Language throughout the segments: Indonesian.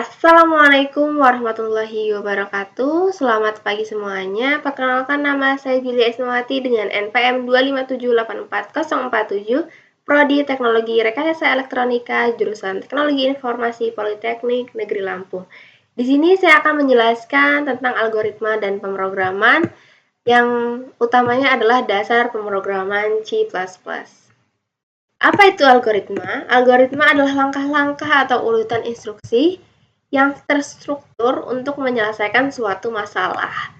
Assalamualaikum warahmatullahi wabarakatuh. Selamat pagi semuanya. Perkenalkan, nama saya Julia Ismawati dengan NPM 257844047, Prodi Teknologi Rekayasa Elektronika, jurusan Teknologi Informasi Politeknik Negeri Lampung. Di sini saya akan menjelaskan tentang algoritma dan pemrograman yang utamanya adalah dasar pemrograman C++. Apa itu algoritma? Algoritma adalah langkah-langkah atau urutan instruksi yang terstruktur untuk menyelesaikan suatu masalah.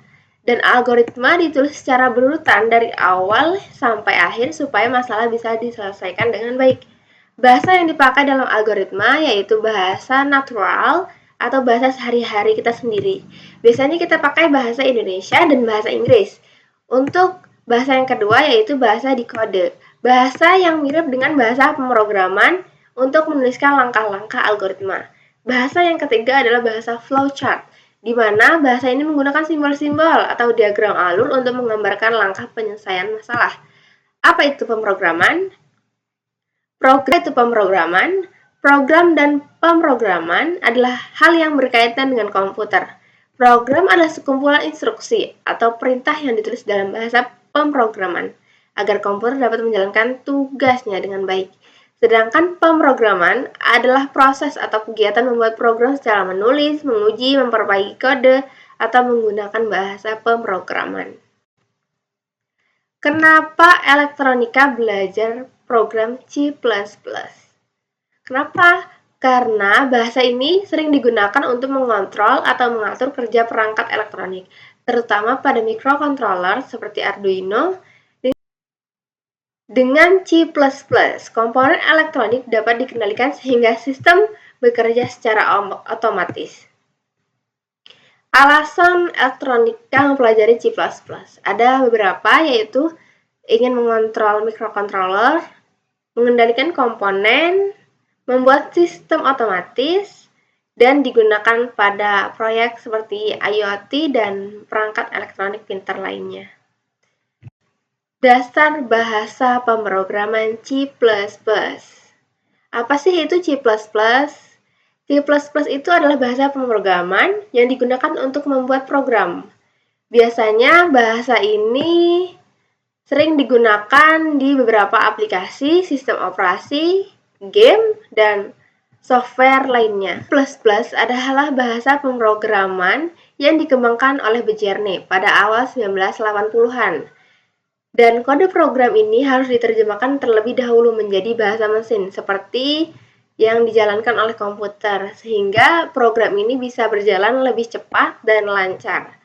Dan algoritma ditulis secara berurutan dari awal sampai akhir supaya masalah bisa diselesaikan dengan baik. Bahasa yang dipakai dalam algoritma yaitu bahasa natural atau bahasa sehari-hari kita sendiri. Biasanya kita pakai bahasa Indonesia dan bahasa Inggris. Untuk bahasa yang kedua yaitu bahasa dikode. Bahasa yang mirip dengan bahasa pemrograman untuk menuliskan langkah-langkah algoritma. Bahasa yang ketiga adalah bahasa flowchart, di mana bahasa ini menggunakan simbol-simbol atau diagram alur untuk menggambarkan langkah penyelesaian masalah. Apa itu pemrograman? Program itu pemrograman. Program dan pemrograman adalah hal yang berkaitan dengan komputer. Program adalah sekumpulan instruksi atau perintah yang ditulis dalam bahasa pemrograman agar komputer dapat menjalankan tugasnya dengan baik. Sedangkan pemrograman adalah proses atau kegiatan membuat program secara menulis, menguji, memperbaiki kode, atau menggunakan bahasa pemrograman. Kenapa elektronika belajar program C++? Kenapa? Karena bahasa ini sering digunakan untuk mengontrol atau mengatur kerja perangkat elektronik, terutama pada microcontroller seperti Arduino. Dengan C++, komponen elektronik dapat dikendalikan sehingga sistem bekerja secara otomatis. Alasan elektronika mempelajari C++. Ada beberapa, yaitu ingin mengontrol microcontroller, mengendalikan komponen, membuat sistem otomatis, dan digunakan pada proyek seperti IoT dan perangkat elektronik pintar lainnya. Dasar bahasa pemrograman C++. Apa sih itu C++? C++ itu adalah bahasa pemrograman yang digunakan untuk membuat program. Biasanya bahasa ini sering digunakan di beberapa aplikasi, sistem operasi, game, dan software lainnya. C++ adalah bahasa pemrograman yang dikembangkan oleh Bjarne pada awal 1980-an. Dan kode program ini harus diterjemahkan terlebih dahulu menjadi bahasa mesin, seperti yang dijalankan oleh komputer, sehingga program ini bisa berjalan lebih cepat dan lancar.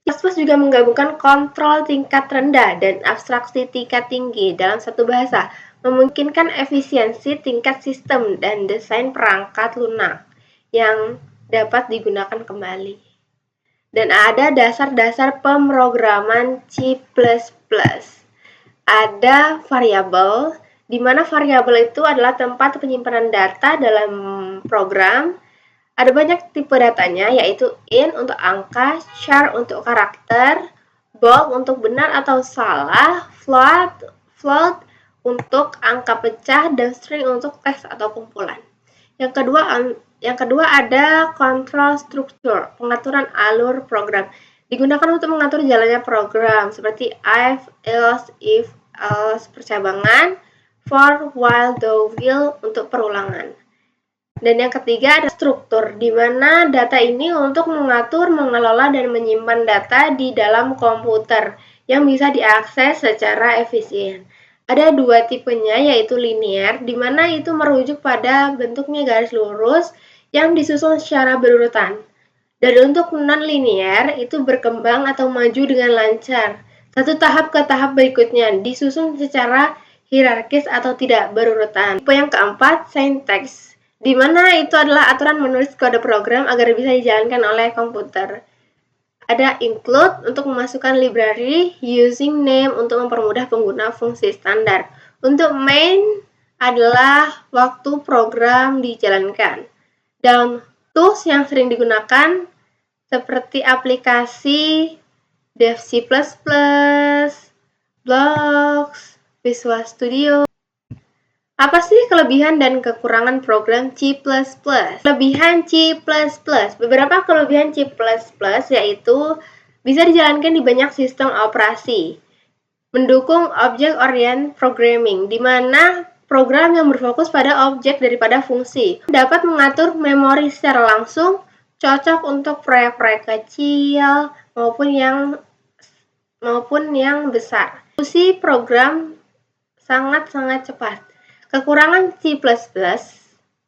C++ juga menggabungkan kontrol tingkat rendah dan abstraksi tingkat tinggi dalam satu bahasa, memungkinkan efisiensi tingkat sistem dan desain perangkat lunak yang dapat digunakan kembali. Dan ada dasar-dasar pemrograman C++. Ada variabel, di mana variabel itu adalah tempat penyimpanan data dalam program. Ada banyak tipe datanya, yaitu int untuk angka, char untuk karakter, bold untuk benar atau salah, float untuk angka pecah, dan string untuk teks atau kumpulan. Yang kedua ada control structure, pengaturan alur program. Digunakan untuk mengatur jalannya program seperti if, else, percabangan, for, while, though, will untuk perulangan. Dan yang ketiga ada struktur, di mana data ini untuk mengatur, mengelola, dan menyimpan data di dalam komputer yang bisa diakses secara efisien. Ada dua tipenya, yaitu linear, di mana itu merujuk pada bentuknya garis lurus yang disusun secara berurutan. Dan untuk non-linear, itu berkembang atau maju dengan lancar, satu tahap ke tahap berikutnya, disusun secara hierarkis atau tidak berurutan. Tipe yang keempat, syntax, di mana itu adalah aturan menulis kode program agar bisa dijalankan oleh komputer. Ada include untuk memasukkan library, using name untuk mempermudah pengguna fungsi standar. Untuk main adalah waktu program dijalankan. Dan tools yang sering digunakan seperti aplikasi Dev C++, Blocks, Visual Studio. Apa sih kelebihan dan kekurangan program C++? Kelebihan C++. Beberapa kelebihan C++ yaitu bisa dijalankan di banyak sistem operasi. Mendukung object-oriented programming, di mana program yang berfokus pada objek daripada fungsi. Dapat mengatur memori secara langsung, cocok untuk proyek-proyek kecil maupun yang besar. Eksekusi program sangat-sangat cepat. Kekurangan C++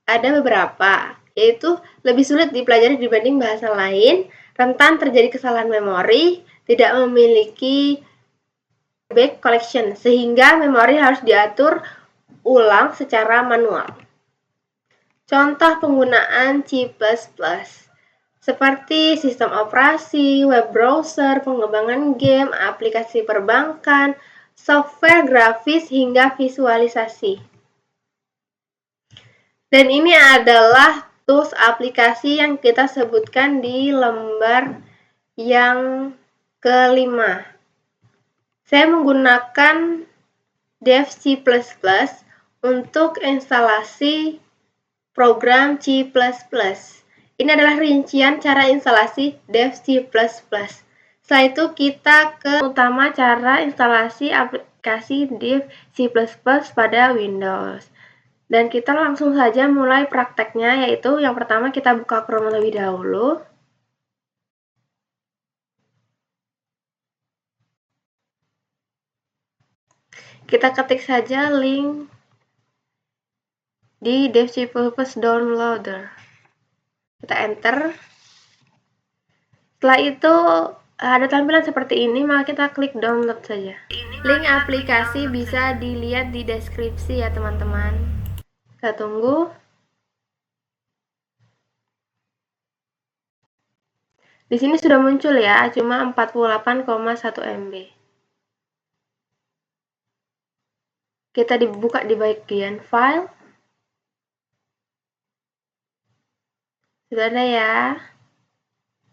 ada beberapa, yaitu lebih sulit dipelajari dibanding bahasa lain, rentan terjadi kesalahan memori, tidak memiliki back collection, sehingga memori harus diatur ulang secara manual. Contoh penggunaan C++, seperti sistem operasi, web browser, pengembangan game, aplikasi perbankan, software grafis, hingga visualisasi. Dan ini adalah tools aplikasi yang kita sebutkan di lembar yang kelima. Saya menggunakan dev C++ untuk instalasi program C++. Ini adalah rincian cara instalasi dev C++. Setelah itu kita ke utama cara instalasi aplikasi dev C++ pada Windows. Dan kita langsung saja mulai prakteknya, yaitu yang pertama kita buka Chrome terlebih dahulu. Kita ketik saja link di dev C++ downloader. Kita enter. Setelah itu ada tampilan seperti ini, maka kita klik download saja. Link aplikasi bisa dilihat di deskripsi ya teman-teman. Kita tunggu. Di sini sudah muncul ya, cuma 48,1 MB. Kita dibuka di bagian file. Sudah ada ya.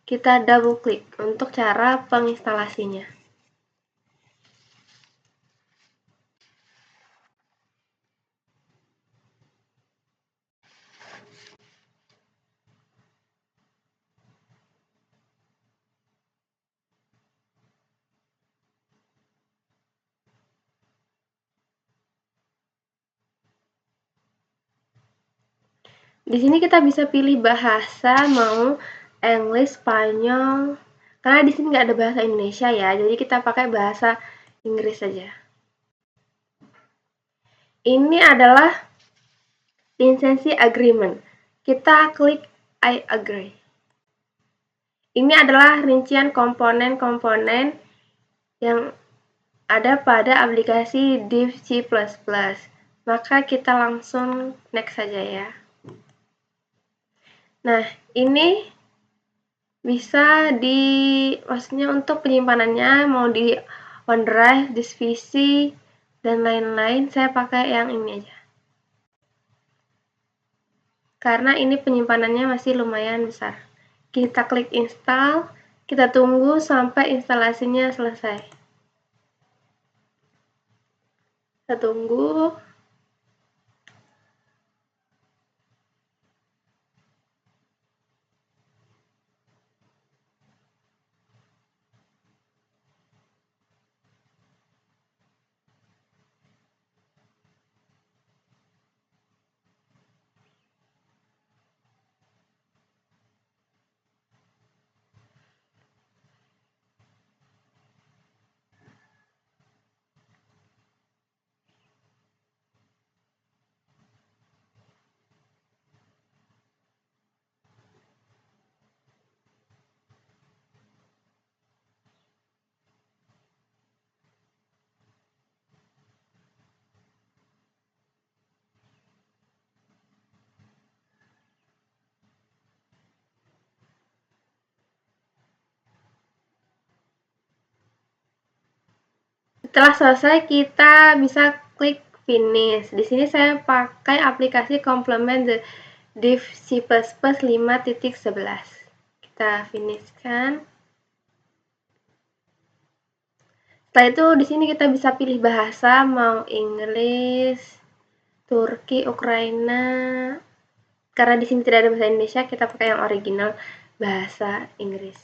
Kita double klik untuk cara penginstalasinya. Di sini kita bisa pilih bahasa, mau English, Spanyol. Karena di sini nggak ada bahasa Indonesia ya, jadi kita pakai bahasa Inggris saja. Ini adalah lisensi agreement. Kita klik I agree. Ini adalah rincian komponen-komponen yang ada pada aplikasi dev C++. Maka kita langsung next saja ya. Nah, ini bisa maksudnya untuk penyimpanannya mau di OneDrive, divisi, dan lain-lain. Saya pakai yang ini aja. Karena ini penyimpanannya masih lumayan besar. Kita klik install, kita tunggu sampai instalasinya selesai. Kita tunggu. Setelah selesai, kita bisa klik finish. Di sini saya pakai aplikasi komplement dev C++ 5.11. Kita finishkan. Setelah itu di sini kita bisa pilih bahasa, mau English, Turki, Ukraina. Karena di sini tidak ada bahasa Indonesia, kita pakai yang original bahasa Inggris.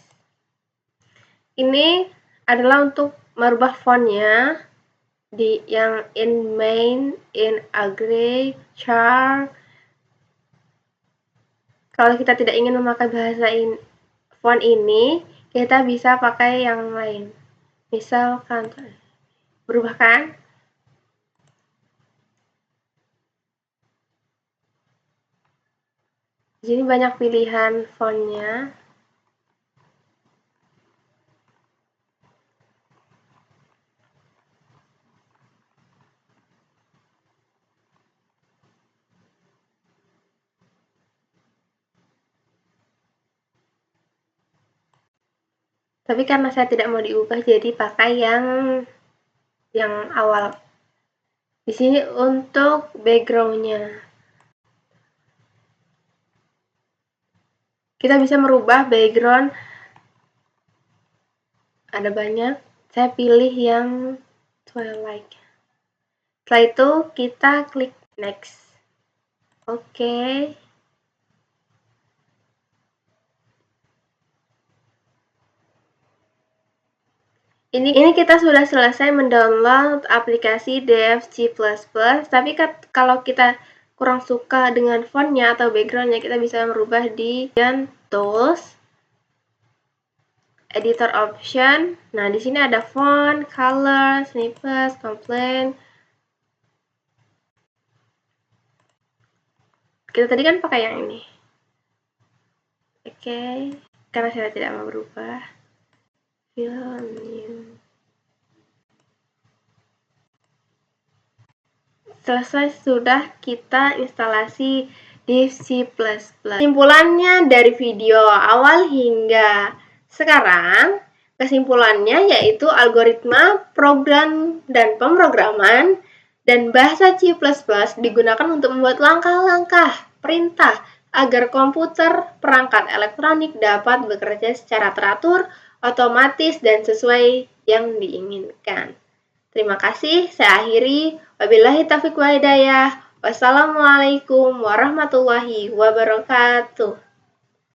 Ini adalah untuk merubah fontnya di yang in main, in agree, char. Kalau kita tidak ingin memakai font ini, kita bisa pakai yang lain. Misalkan, berubah kan? Di sini banyak pilihan fontnya. Tapi karena saya tidak mau diubah, jadi pakai yang awal. Di sini untuk background-nya. Kita bisa merubah background. Ada banyak. Saya pilih yang Twilight. Setelah itu kita klik next. Oke. Ini kita sudah selesai mendownload aplikasi DFG++, tapi kalau kita kurang suka dengan fontnya atau backgroundnya, kita bisa merubah di Tools, Editor Option. Nah, di sini ada font, color, snippets, complaint. Kita tadi kan pakai yang ini. Oke, karena saya tidak mau berubah. Fill new. Selesai sudah kita instalasi di C++. Kesimpulannya dari video awal hingga sekarang, kesimpulannya yaitu algoritma, program, dan pemrograman dan bahasa C++ digunakan untuk membuat langkah-langkah perintah agar komputer perangkat elektronik dapat bekerja secara teratur, otomatis, dan sesuai yang diinginkan. Terima kasih, saya akhiri. Wabillahi taufiq wa hidayah. Wassalamualaikum warahmatullahi wabarakatuh.